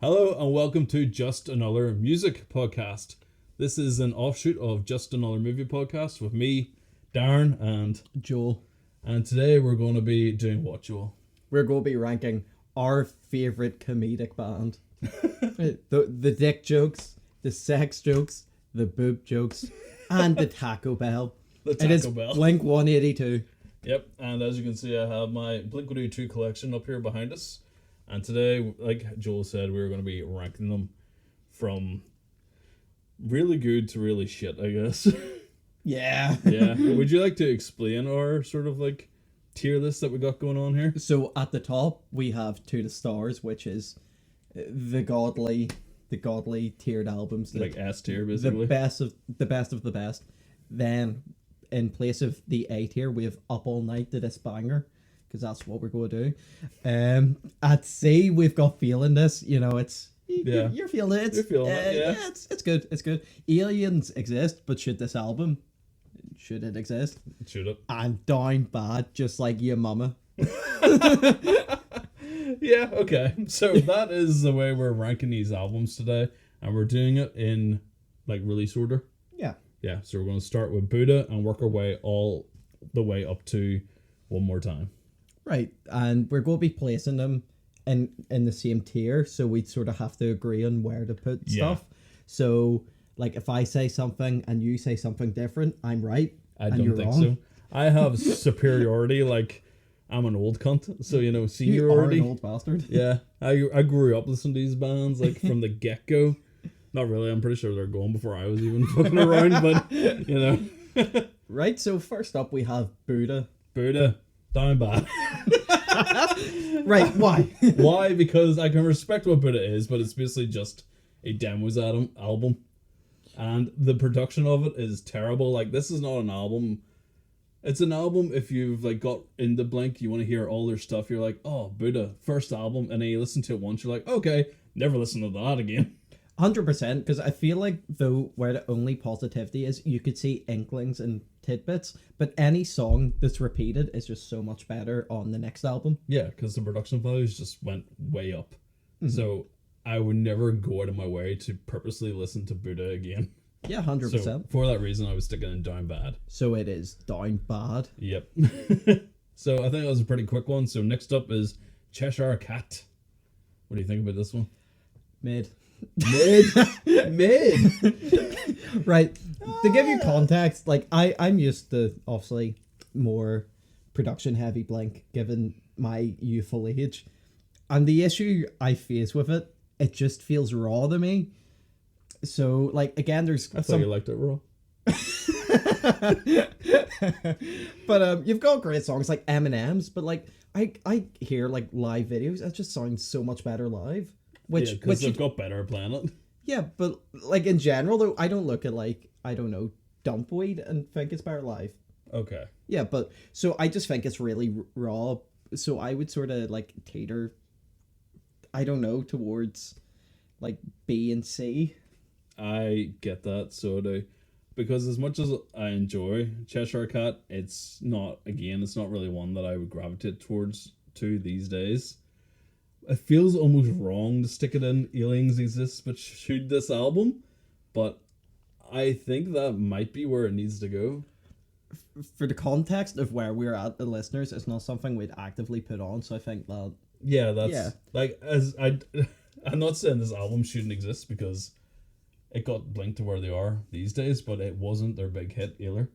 Hello and welcome to Just Another Music Podcast. This is an offshoot of Just Another Movie Podcast with me, Darren, and Joel. And today we're going to be doing what, Joel? We're going to be ranking our favourite comedic band. the dick jokes, the sex jokes, the boob jokes, and the Taco Bell. It is Bell. Blink-182. Yep, and as you can see, I have my Blink-182 collection up here behind us. And today, like Joel said, we're going to be ranking them from really good to really shit, I guess. Yeah. Yeah. Would you like to explain our sort of like tier list that we got going on here? So at the top, we have To the Stars, which is the godly tiered albums. Like S tier, basically. The best of the best. Then, in place of the A tier, we have Up All Night to This Banger, because that's what we're going to do. At C, we've got Feeling This. You know, you're feeling it. You're feeling it, yeah. It's good. It's good. Aliens exist, but should this album? Should it exist? Should it? And Down Bad, just like your mama. Yeah, okay. So that is the way we're ranking these albums today, and we're doing it in like release order. Yeah. Yeah, so we're going to start with Buddha and work our way all the way up to One More Time. Right, and we're going to be placing them in the same tier, so we sort of have to agree on where to put stuff. So, like, if I say something and you say something different, I'm right. I don't think so. I have superiority, like, I'm an old cunt, so, you know, seniority. You are an old bastard. Yeah, I grew up listening to these bands, like, from the get-go. Not really, I'm pretty sure they're gone before I was even fucking around, but, you know. Right, so first up we have Buddha. Down Bad. Right, why? Why? Because I can respect what Buddha is, but it's basically just a demos album. And the production of it is terrible. Like, this is not an album. It's an album if you've, like, got into Blink, you want to hear all their stuff, you're like, oh, Buddha, first album, and then you listen to it once, you're like, okay, never listen to that again. 100%, because I feel like, though, where the only positivity is, you could see inklings and tidbits, but any song that's repeated is just so much better on the next album. Yeah, because the production values just went way up. Mm-hmm. So I would never go out of my way to purposely listen to Buddha again. Yeah, 100%. So for that reason, I was sticking in Down Bad. So it is Down Bad. Yep. So I think that was a pretty quick one. So next up is Cheshire Cat. What do you think about this one? Mid. Right. To give you context, like I'm used to obviously more production heavy Blink given my youthful age. And the issue I face with it just feels raw to me. So like again there's I thought you liked it raw. But you've got great songs like Eminem's, but like I hear like live videos, it just sounds so much better live. Which they've got better playing it. Yeah, but like in general though, I don't look at like, I don't know, Dumpweed and think it's better live. Okay. Yeah, but so I just think it's really raw. So I would sort of like cater, I don't know, towards like B and C. I get that, so do. Because as much as I enjoy Cheshire Cat, it's not really one that I would gravitate towards to these days. It feels almost wrong to stick it in Aliens Exist, but should this album? But I think that might be where it needs to go. For the context of where we're at, the listeners, it's not something we'd actively put on, so I think that... Yeah, like, I'm not saying this album shouldn't exist, because it got Blink to where they are these days, but it wasn't their big hit either.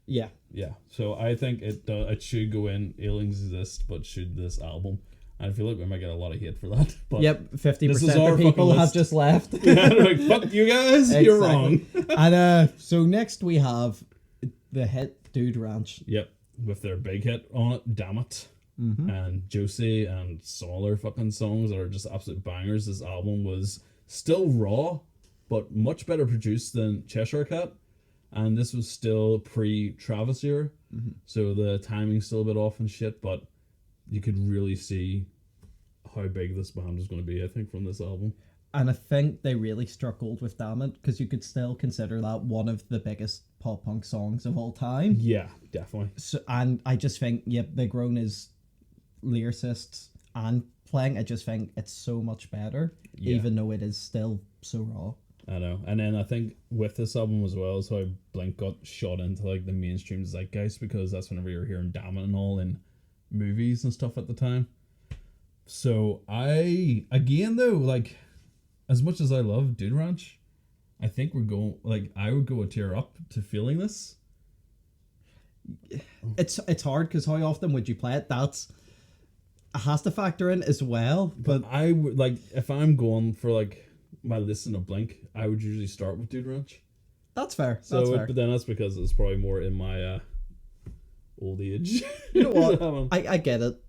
Yeah. Yeah, so I think it should go in Aliens Exist, but should this album... I feel like we might get a lot of hate for that. But yep, 50% of people have just left. Yeah, like, fuck you guys, exactly. You're wrong. And so next we have the hit Dude Ranch. Yep, with their big hit on it, Damn It. Mm-hmm. And Josie and some other fucking songs that are just absolute bangers. This album was still raw, but much better produced than Cheshire Cat. And this was still pre-Travis era. Mm-hmm. So the timing's still a bit off and shit, but you could really see how big this band was going to be, I think, from this album. And I think they really struggled with Damn It, because you could still consider that one of the biggest pop punk songs of all time. Yeah, definitely. So, and I just think, Big Grown is lyricists and playing, I just think it's so much better, even though it is still so raw. I know. And then I think with this album as well is how Blink got shot into like the mainstream zeitgeist, because that's whenever you're hearing Damn It and all in movies and stuff at the time. So I, again though, like, as much as I love Dude Ranch, I think we're going, like, I would go a tier up to Feeling This. It's hard, because how often would you play it? It has to factor in as well. But I would, like, if I'm going for like my listen of Blink, I would usually start with Dude Ranch. That's fair. So, that's fair. But then that's because it's probably more in my old age. You know what? I get it.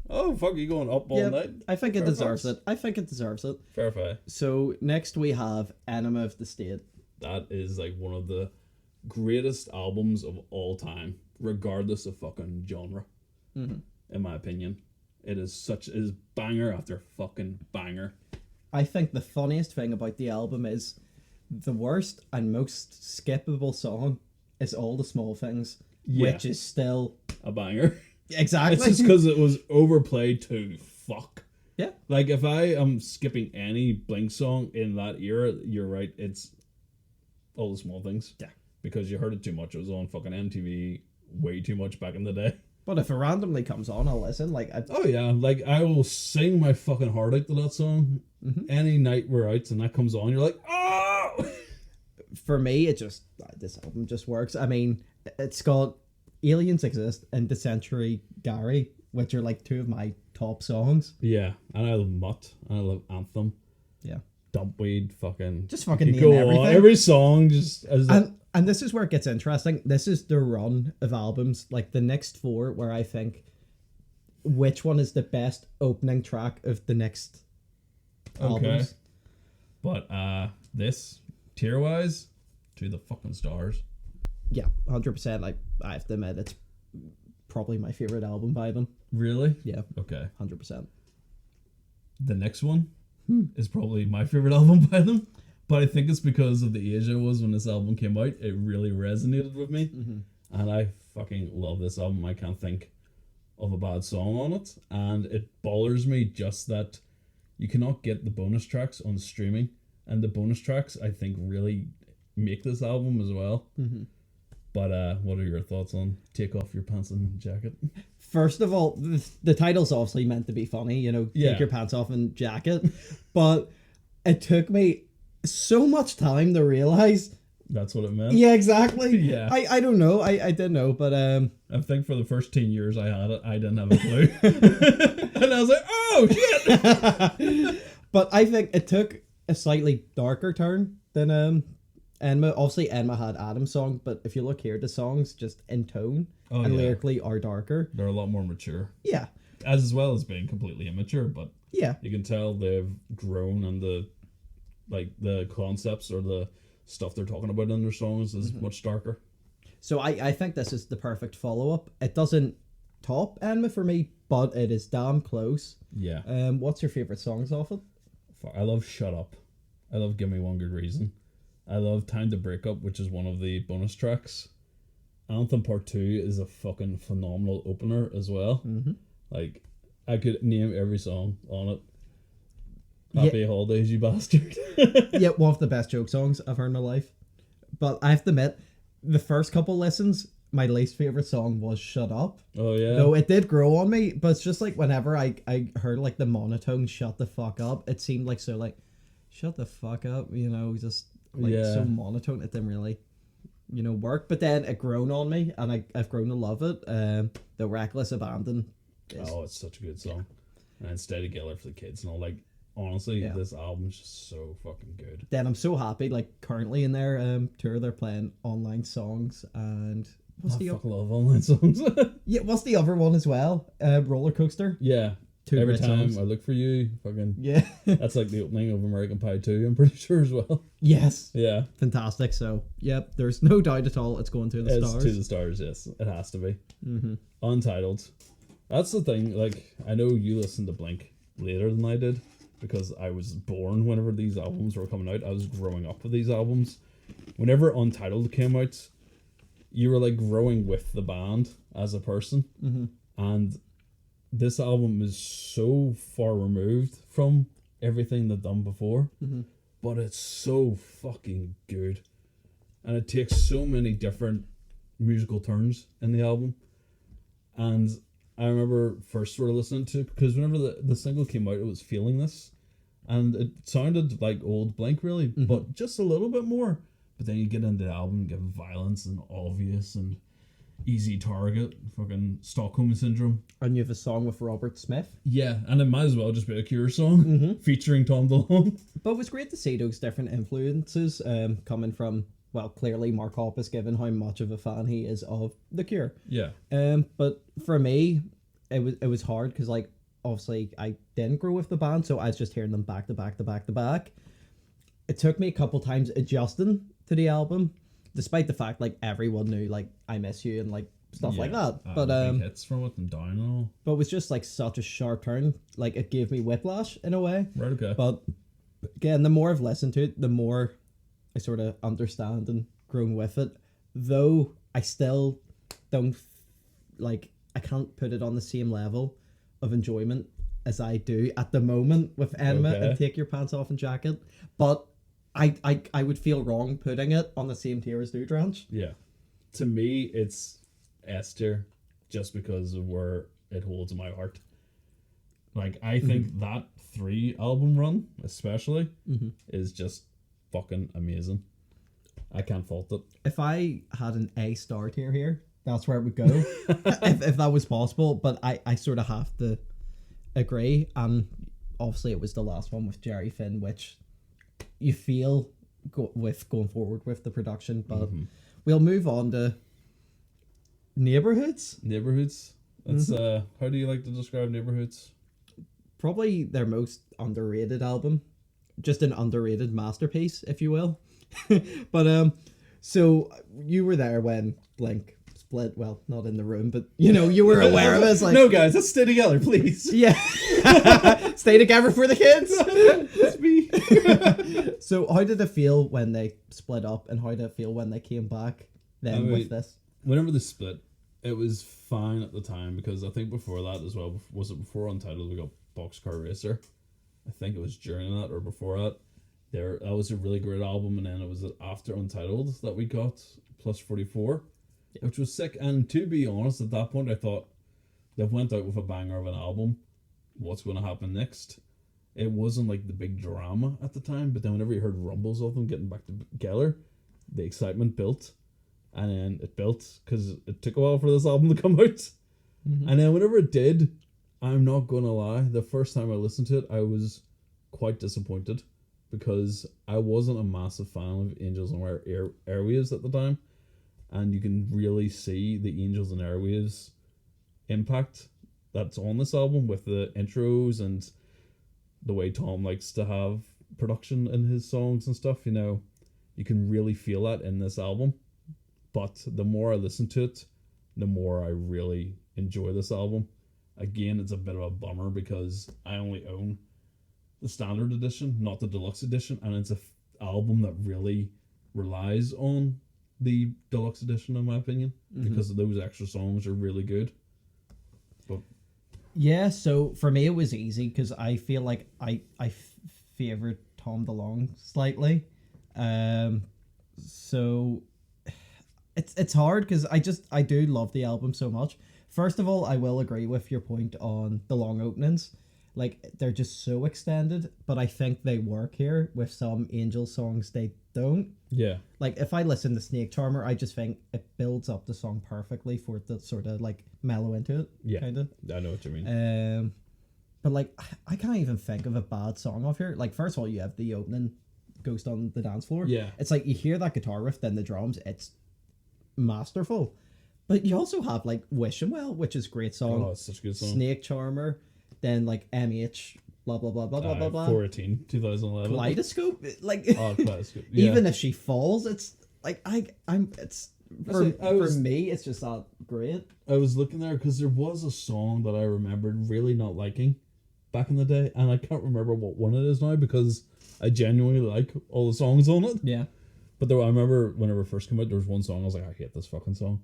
Oh, fuck, you going up all night? I think it deserves it. Fair play. So next we have Enema of the State. That is like one of the greatest albums of all time, regardless of fucking genre. Mm-hmm. In my opinion, it is banger after fucking banger. I think the funniest thing about the album is the worst and most skippable song is All the Small Things, which is still a banger. Exactly. It's just because it was overplayed to fuck. Yeah. Like, if I am skipping any Blink song in that era, you're right, it's All the Small Things. Yeah. Because you heard it too much. It was on fucking MTV way too much back in the day. But if it randomly comes on, I'll listen. Oh yeah, like, I will sing my fucking heart out to that song any night we're out, and that comes on, you're like, oh! For me, this album just works. I mean, it's got Aliens Exist and The Century Gary, which are like two of my top songs. Yeah, and I love Mutt, and I love Anthem. Yeah. Dumpweed, fucking... Just fucking name everything. Every song just... And this is where it gets interesting. This is the run of albums, like the next four, where I think which one is the best opening track of the next albums. But this, tier-wise, To the Fucking Stars. Yeah, 100%. I have to admit, it's probably my favorite album by them. Really? Yeah. Okay. 100%. The next one is probably my favorite album by them, but I think it's because of the age I was when this album came out. It really resonated with me, and I fucking love this album. I can't think of a bad song on it, and it bothers me just that you cannot get the bonus tracks on streaming, and the bonus tracks, I think, really make this album as well. But what are your thoughts on Take Off Your Pants and Jacket? First of all, the title's obviously meant to be funny, you know, take your pants off and jacket. But it took me so much time to realize that's what it meant. Yeah, exactly. Yeah. I don't know. I didn't know, but I think for the first 10 years I had it, I didn't have a clue. And I was like, oh shit. But I think it took a slightly darker turn than Enma. Obviously Enma had Adam's song, but if you look here, the songs just in tone lyrically are darker. They're a lot more mature. Yeah. As well as being completely immature, but yeah, you can tell they've grown, and the concepts or the stuff they're talking about in their songs is much darker. So I think this is the perfect follow-up. It doesn't top Enma for me, but it is damn close. Yeah. What's your favourite songs off it? I love Shut Up. I love Give Me One Good Reason. I love Time to Break Up, which is one of the bonus tracks. Anthem Part 2 is a fucking phenomenal opener as well. Like, I could name every song on it. Happy Holidays, you bastard. Yeah, one of the best joke songs I've heard in my life. But I have to admit, the first couple listens, my least favourite song was Shut Up. Oh, yeah. Though it did grow on me, but it's just like whenever I heard like the monotone Shut the Fuck Up, it seemed like so like, shut the fuck up, you know, just like so monotone. It didn't really, you know, work. But then it grown on me, and I've grown to love it. The Reckless Abandon. It's such a good song. And Stay Together for the Kids and all. Like, honestly, this album's just so fucking good. Then I'm so happy, like, currently in their tour, they're playing online songs, and I love online songs. Yeah, what's the other one as well? Roller Coaster. Yeah. Every time songs. I Look for You, fucking that's like the opening of American Pie 2, I'm pretty sure as well. Yes. Yeah. Fantastic. So, yep, there's no doubt at all it's going to the stars. It's to the stars, yes. It has to be. Untitled. That's the thing, like, I know you listened to Blink later than I did, because I was born whenever these albums were coming out. I was growing up with these albums. Whenever Untitled came out, you were like growing with the band as a person. And this album is so far removed from everything they've done before, but it's so fucking good. And it takes so many different musical turns in the album. And I remember first sort of listening to it, because whenever the single came out, it was Feeling This. And it sounded like old Blink, really, but just a little bit more. But then you get into the album, you get Violence and Obvious and Easy Target, fucking Stockholm Syndrome. And you have a song with Robert Smith. Yeah, and it might as well just be a Cure song featuring Tom DeLonge. But it was great to see those different influences coming from, well, clearly Mark Hoppus, given how much of a fan he is of The Cure. Yeah. But for me, it was hard because, like, obviously I didn't grow with the band, so I was just hearing them back to back to back to back. It took me a couple times adjusting to the album, despite the fact like everyone knew like I Miss You and like stuff like that. But big hits from it and Down and all. But it was just like such a sharp turn. Like it gave me whiplash in a way. Right, okay. But again, the more I've listened to it, the more I sort of understand and grown with it. Though I still don't like, I can't put it on the same level of enjoyment as I do at the moment with Enema and Take Your Pants Off and Jacket. But I would feel wrong putting it on the same tier as Dude Ranch. Yeah. To me, it's S tier just because of where it holds in my heart. Like, I think that 3 album run, especially, is just fucking amazing. I can't fault it. If I had an A star tier here, that's where it would go. if that was possible. But I sort of have to agree. And obviously it was the last one with Jerry Finn, which you feel going forward with the production. But we'll move on to Neighborhoods. Neighborhoods. That's how do you like to describe Neighborhoods? Probably their most underrated album. Just an underrated masterpiece, if you will. But so you were there when Blink split. Well, not in the room, but you know, you were aware of it. It's like, no guys, let's stay together, please. Yeah. Stay together for the kids. That's me. So how did it feel when they split up, and how did it feel when they came back then with this? Whenever they split, it was fine at the time, because I think before that as well, was it before Untitled we got Boxcar Racer? I think it was during that or before that. That was a really great album, and then it was after Untitled that we got Plus 44, which was sick. And to be honest, at that point I thought they've went out with a banger of an album. What's going to happen next? It wasn't like the big drama at the time, but then whenever you heard rumbles of them getting back together, the excitement built, and then it built because it took a while for this album to come out. And then whenever it did, I'm not going to lie, the first time I listened to it, I was quite disappointed, because I wasn't a massive fan of Angels and Airwaves at the time, and you can really see the Angels and Airwaves impact that's on this album with the intros and the way Tom likes to have production in his songs and stuff. You know, you can really feel that in this album. But the more I listen to it, the more I really enjoy this album. Again, it's a bit of a bummer because I only own the standard edition, not the deluxe edition, and it's a album that really relies on the deluxe edition, in my opinion, because those extra songs are really good. But yeah, so for me it was easy because I feel like I favoured Tom DeLonge slightly. So it's hard because I do love the album so much. First of all, I will agree with your point on the long openings. Like, they're just so extended, but I think they work here. With some Angel songs, they don't. yeah, Like, if I listen to Snake Charmer, I just think it builds up the song perfectly for it to sort of, like, mellow into it. yeah, kind of. I know what you mean. But, like, I can't even think of a bad song off here. Like, first of all, you have the opening Ghost on the Dance Floor. Yeah. It's like, you hear that guitar riff, then the drums, it's masterful. But you also have, like, Wishing Well, which is a great song. Oh, it's such a good song. Snake Charmer, then, like, MEH, blah, blah, blah, blah, blah, blah, blah. 418, 2011. Kaleidoscope, like, Oh, Kaleidoscope. Yeah. even if she falls, it's, like, for me, it's just not great. I was looking there because there was a song that I remembered really not liking back in the day, and I can't remember what one it is now because I genuinely like all the songs on it. Yeah. But I remember whenever it first came out, there was one song I was like, I hate this fucking song.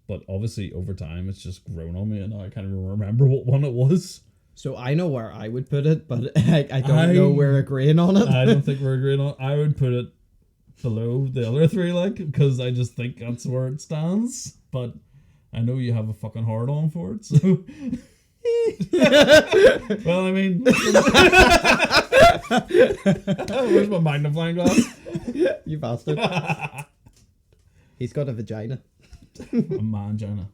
But obviously, over time, it's just grown on me, and now I can't even remember what one it was. So I know where I would put it, but I don't know we're agreeing on it. I don't think we're agreeing on it. I would put it below the other three, like, because I just think that's where it stands. But I know you have a fucking hard on for it, so. Well, I mean. Where's my magnifying glass? You bastard. He's got a vagina. A mangina.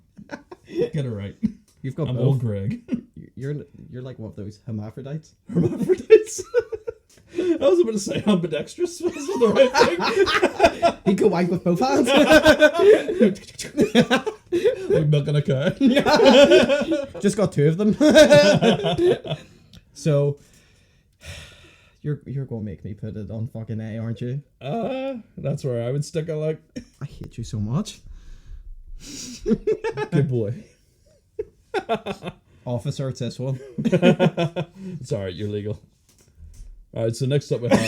Get it right. You've got I'm both. old Greg. You're like one of those hermaphrodites. Hermaphrodites. I was about to say ambidextrous. Was the right thing? He could wank with both hands. Like milking a cow. Just got 2 of them. So you're gonna make me put it on fucking A, aren't you? That's where I would stick it. Like, I hate you so much. good boy. Officer, it's this one. It's alright, you're legal. Alright, so next up we have.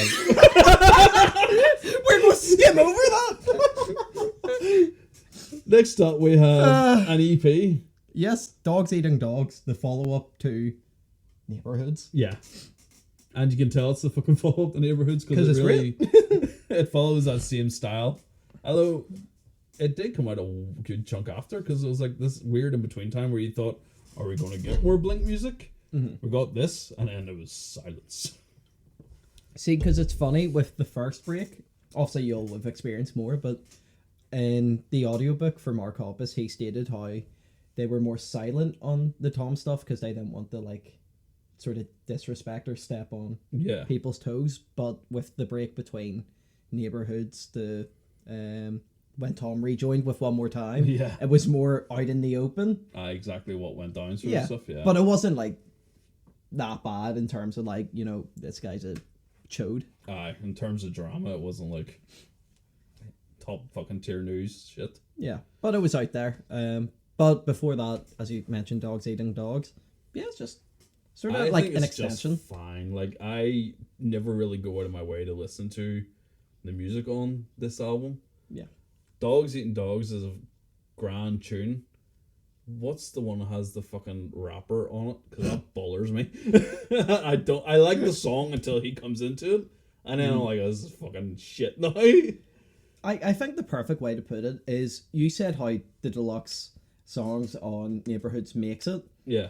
We're gonna skim over that. Next up we have an EP. Yes, Dogs Eating Dogs, the follow-up to Neighborhoods. Yeah. And you can tell it's the fucking follow-up to Neighborhoods because it's it really it follows that same style. Although it did come out a good chunk after, because it was like this weird in-between time where you thought, are we going to get more Blink music? Mm-hmm. We got this, and then it was silence. See, because it's funny with the first break, obviously you'll have experienced more, but in the audiobook for Mark Hoppus, he stated how they were more silent on the Tom stuff because they didn't want to, like, sort of disrespect or step on people's toes. But with the break between Neighborhoods, the when Tom rejoined with One More Time, it was more out in the open. Exactly what went down sort of stuff, But it wasn't, like, that bad in terms of, like, you know, this guy's a chode. In terms of drama, it wasn't, like, top fucking tier news shit. Yeah, but it was out there. But before that, as you mentioned, Dogs Eating Dogs. Yeah, it's just sort of like an extension. Just fine. Like, I never really go out of my way to listen to the music on this album. Yeah. Dogs Eating Dogs is a grand tune. What's the one that has the fucking rapper on it? Because that bothers me. I like the song until he comes into it, and then I'm like, oh, this is fucking shit now. I think the perfect way to put it is, you said how the deluxe songs on Neighborhoods makes it. Yeah.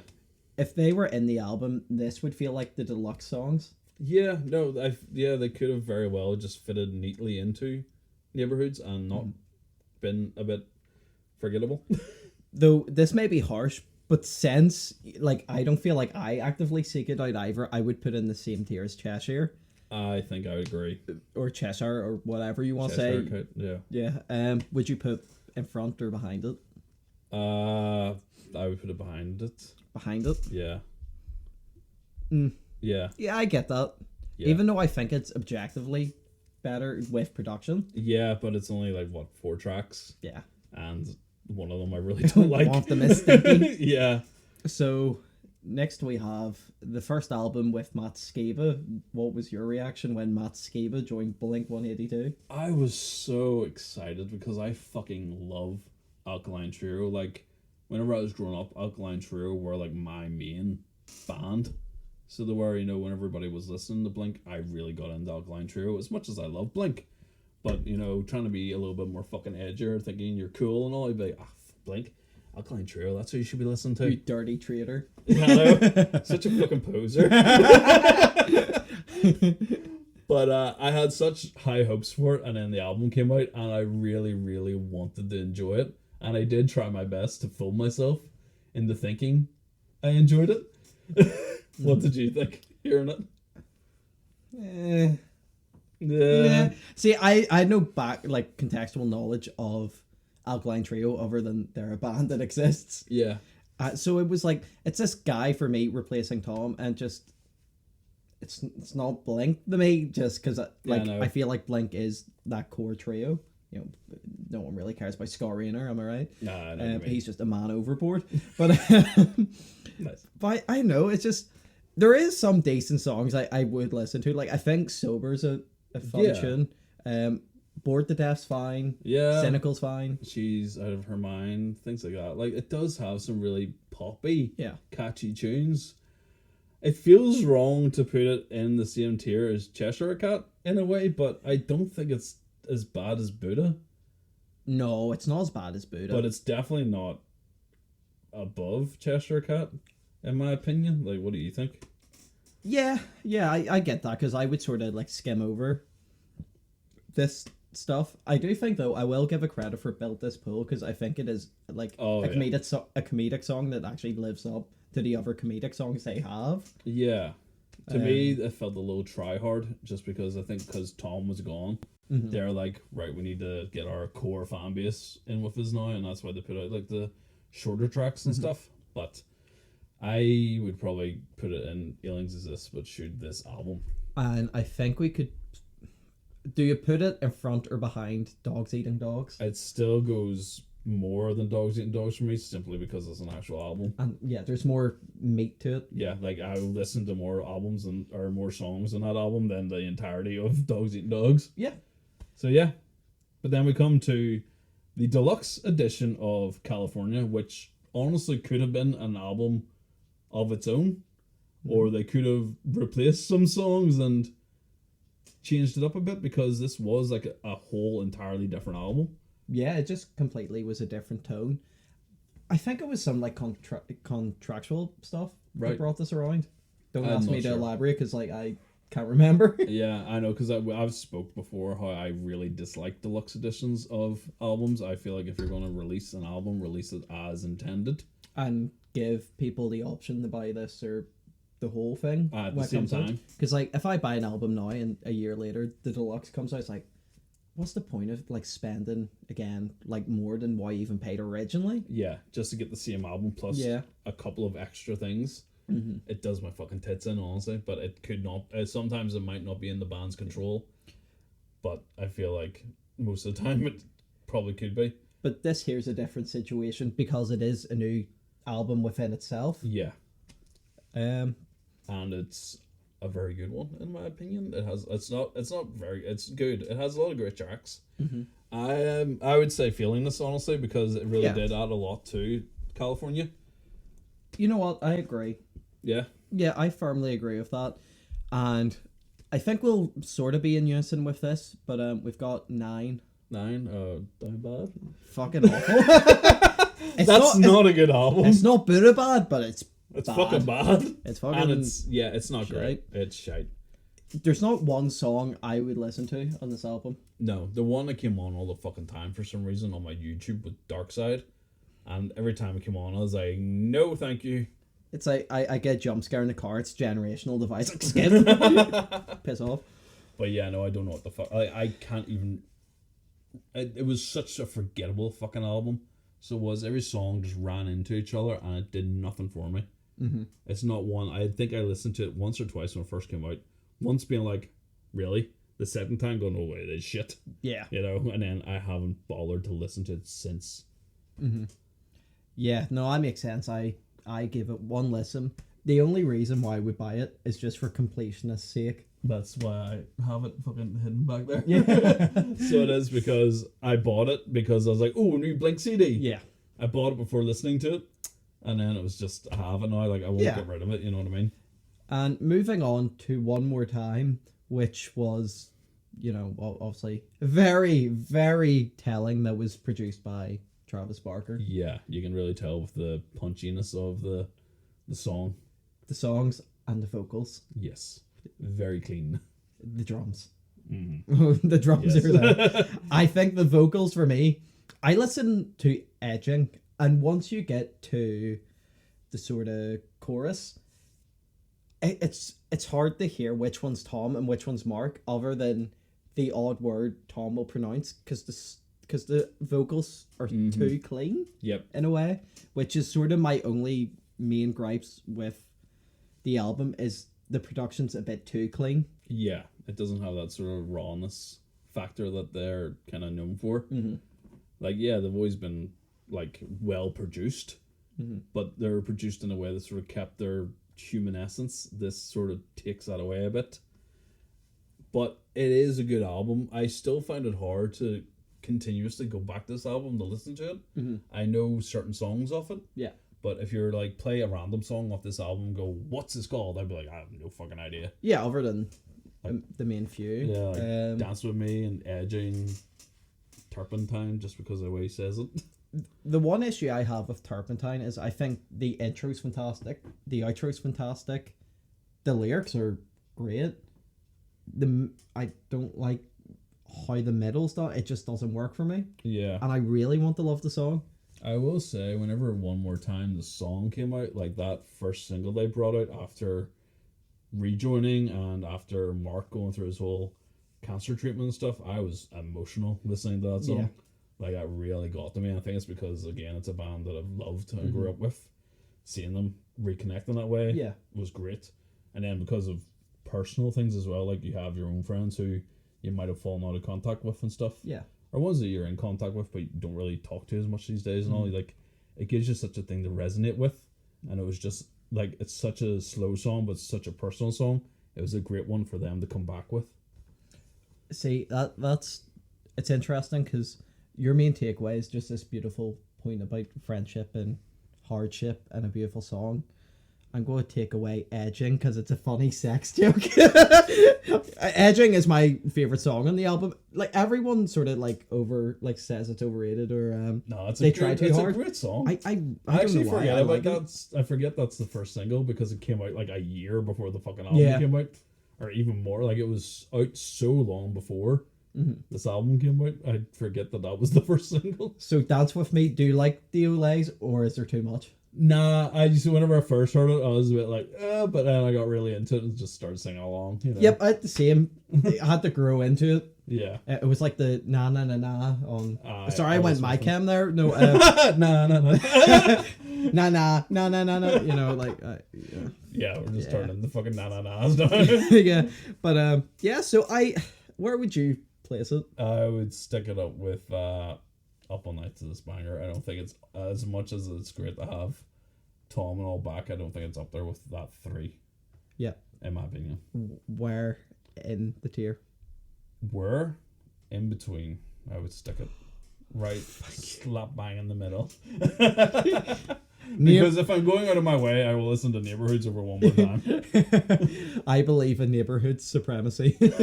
If they were in the album, this would feel like the deluxe songs. Yeah, no, they could have very well just fitted neatly into Neighborhoods and not been a bit forgettable. Though this may be harsh, but since, like, I don't feel like I actively seek it out either, I would put in the same tier as Cheshire. I think I would agree. Or Cheshire, or whatever you want to say. Yeah. Would you put in front or behind it? I would put it behind it. Behind it? Yeah. Yeah. Yeah, I get that. Yeah. Even though I think it's objectively better with production. Yeah, but it's only like, what, 4 tracks? Yeah. And one of them I really don't like. One of them is stinky. Yeah. So next we have the first album with Matt Skiba. What was your reaction when Matt Skiba joined Blink-182? I was so excited because I fucking love Alkaline Trio. Like, whenever I was growing up, Alkaline Trio were like my main band. So they were, you know, when everybody was listening to Blink, I really got into Alkaline Trio as much as I love Blink. But, you know, trying to be a little bit more fucking edgier, thinking you're cool and all, you'd be like, Blink, Alkaline Trio, that's who you should be listening to. You dirty traitor. Hello. Such a fucking poser. But I had such high hopes for it, and then the album came out, and I really, really wanted to enjoy it. And I did try my best to fool myself into thinking I enjoyed it. What did you think hearing it? Yeah. See, I had no contextual knowledge of Alkaline Trio other than they're a band that exists. Yeah. So it was like, it's this guy for me replacing Tom, and just it's not Blink to me, just because I feel like Blink is that core trio. You know, no one really cares about Scott Raynor, am I right? No, he's just a man overboard. But nice. But I know, it's just, there is some decent songs I would listen to. Like, I think Sober's a fun tune. Bored to Death's fine. Yeah. Cynical's fine. She's Out of Her Mind, things like that. Like, it does have some really poppy, catchy tunes. It feels wrong to put it in the same tier as Cheshire Cat in a way, but I don't think it's as bad as Buddha. No, it's not as bad as Buddha. But it's definitely not above Cheshire Cat, in my opinion. Like, what do you think? Yeah, I get that, because I would sort of like skim over this stuff. I do think, though, I will give a credit for Built This Pool, because I think it is like a comedic song that actually lives up to the other comedic songs they have. Yeah. To me, it felt a little try-hard, just because I think because Tom was gone, they're like, right, we need to get our core fan base in with us now, and that's why they put out like the shorter tracks and stuff. But I would probably put it in Ealing's Is This, but shoot this album. And I think we could... Do you put it in front or behind Dogs Eating Dogs? It still goes more than Dogs Eating Dogs for me, simply because it's an actual album. And yeah, there's more meat to it. Yeah, like I listen to more albums or more songs in that album than the entirety of Dogs Eating Dogs. Yeah. So yeah. But then we come to the deluxe edition of California, which honestly could have been an album of its own, or they could have replaced some songs and changed it up a bit, because this was like a whole entirely different album. Yeah, it just completely was a different tone. I think it was some like contractual stuff that brought this around. Don't ask me to elaborate, because like I can't remember. Yeah, I know, because I've spoke before how I really dislike deluxe editions of albums. I feel like if you're going to release an album, release it as intended. And give people the option to buy this or the whole thing at the same time. Because like if I buy an album now and a year later the deluxe comes out, it's like, what's the point of like spending again like more than what I even paid originally? Yeah, just to get the same album plus a couple of extra things. It does my fucking tits in, honestly, but it could not. Sometimes it might not be in the band's control, but I feel like most of the time it probably could be. But this here's a different situation, because it is a new album within itself. Yeah. And it's a very good one, in my opinion. It's good. It has a lot of great tracks. I would say Feeling This, honestly, because it really did add a lot to California. You know what? I agree. Yeah. Yeah, I firmly agree with that. And I think we'll sort of be in unison with this, but we've got 9. 9? Damn bad. Fucking awful. That's not a good album. It's not bitter bad, but it's bad. Fucking bad. It's fucking... And it's not great. It's shite. There's not one song I would listen to on this album. No, the one that came on all the fucking time for some reason on my YouTube was Dark Side. And every time it came on, I was like, no, thank you. It's like, I get jump scare in the car. It's generational device. Like, skip. Piss off. But yeah, no, I don't know what the fuck. I can't even... It was such a forgettable fucking album. So it was. Every song just ran into each other and it did nothing for me. It's not one... I think I listened to it once or twice when it first came out. Once being like, really? The second time going, oh wait, it's shit. Yeah. You know, and then I haven't bothered to listen to it since. Yeah, no, that makes sense. I give it one listen. The only reason why we buy it is just for completionist's sake. That's why I have it fucking hidden back there. Yeah. So it is because I bought it because I was like, oh, new Blink CD. Yeah. I bought it before listening to it. And then it was just, I have it now. Like, I won't get rid of it. You know what I mean? And moving on to One More Time, which was, you know, obviously very, very telling that was produced by Travis Barker. Yeah, you can really tell with the punchiness of the song. The songs and the vocals. Yes. Very clean. The drums. The drums are there. I think the vocals for me, I listen to Edging, and once you get to the sort of chorus, it's hard to hear which one's Tom and which one's Mark, other than the odd word Tom will pronounce, because the vocals are too clean. Yep. In a way, which is sort of my only main gripes with the album, is the production's a bit too clean. Yeah, it doesn't have that sort of rawness factor that they're kind of known for. Like, yeah, they've always been like well produced, but they're produced in a way that sort of kept their human essence. This sort of takes that away a bit. But it is a good album. I still find it hard to continuously go back to this album to listen to it. Mm-hmm. I know certain songs off it. Yeah. But if you're like, play a random song off this album and go, what's this called? I'd be like, I have no fucking idea. Yeah, other than the main few. Yeah, like Dance With Me and Edging, Turpentine, just because of the way he says it. The one issue I have with Turpentine is I think the intro's fantastic, the outro's fantastic, the lyrics are great. I don't like how the middle's done. It just doesn't work for me. Yeah. And I really want to love the song. I will say, whenever One More Time, the song came out, like that first single they brought out after rejoining and after Mark going through his whole cancer treatment and stuff, I was emotional listening to that song. Yeah. Like, that really got to me. I think it's because, again, it's a band that I've loved and grew up with. Seeing them reconnect in that way was great. And then because of personal things as well, like you have your own friends who you might have fallen out of contact with and stuff. Yeah. Or ones that you're in contact with but you don't really talk to as much these days and all. Like, it gives you such a thing to resonate with. And it was just, like, it's such a slow song, but it's such a personal song. It was a great one for them to come back with. See, it's interesting because your main takeaway is just this beautiful point about friendship and hardship and a beautiful song. I'm going to take away Edging because it's a funny sex joke. Edging is my favorite song on the album. Like, everyone sort of says it's overrated or no, it's they a try great, too it's hard. a great song. I actually don't know why forget I about like that. it. I forget that's the first single because it came out like a year before the fucking album came out, or even more. Like, it was out so long before this album came out. I forget that was the first single. So Dance With Me, do you like the Olays or is there too much? Nah, whenever I first heard it, I was a bit like, but then I got really into it and just started singing along. You know? Yep, I had the same. I had to grow into it. Yeah. It was like the na na na na on. Sorry, I went my cam there. No. Nah. Na na na na na na. You know, like. Yeah, we're just turning the fucking na na na's down. Yeah, but So where would you place it? I would stick it up with Up All Night to This Banger. I don't think it's as much as it's great to have Tom and all back. I don't think it's up there with that 3. Yeah. In my opinion. Where in the tier? Where? In between. I would stick it right slap bang in the middle. Because if I'm going out of my way, I will listen to Neighborhoods over One More Time. I believe in Neighborhood supremacy. It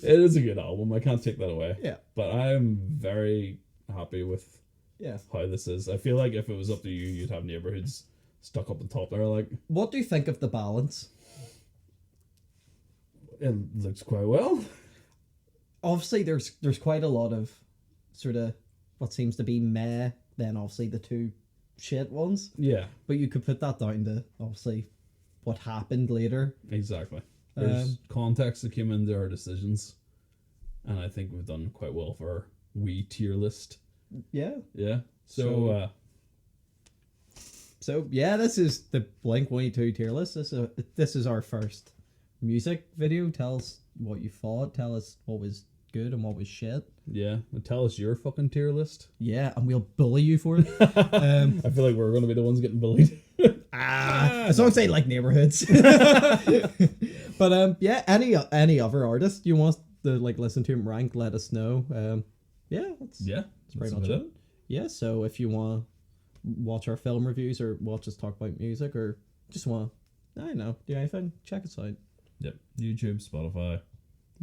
is a good album. I can't take that away. Yeah. But I am very happy with how this is. I feel like if it was up to you, you'd have Neighborhoods stuck up the top there. Like, what do you think of the balance? It looks quite well. Obviously, there's quite a lot of sort of what seems to be meh. Then obviously the 2 shit ones. Yeah. But you could put that down to obviously what happened later. Exactly. There's context that came into our decisions, and I think we've done quite well for our wee tier list. Yeah. Yeah. So this is the Blink-182 tier list. This is our first music video. Tell us what you thought. Tell us what was good and what was shit. Yeah. Tell us your fucking tier list. Yeah, and we'll bully you for it. I feel like we're going to be the ones getting bullied. As long as they like Neighborhoods. But any other artist you want to like listen to and rank, let us know. That's pretty much it. Yeah, so if you want to watch our film reviews or watch us talk about music or just want to, I don't know, do anything, check us out. Yep. YouTube, Spotify,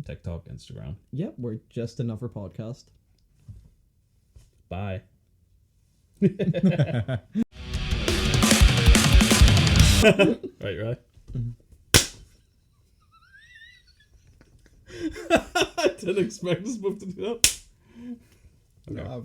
TikTok, Instagram. Yep, we're just another podcast. Bye. Right. I didn't expect us both to do that. Okay.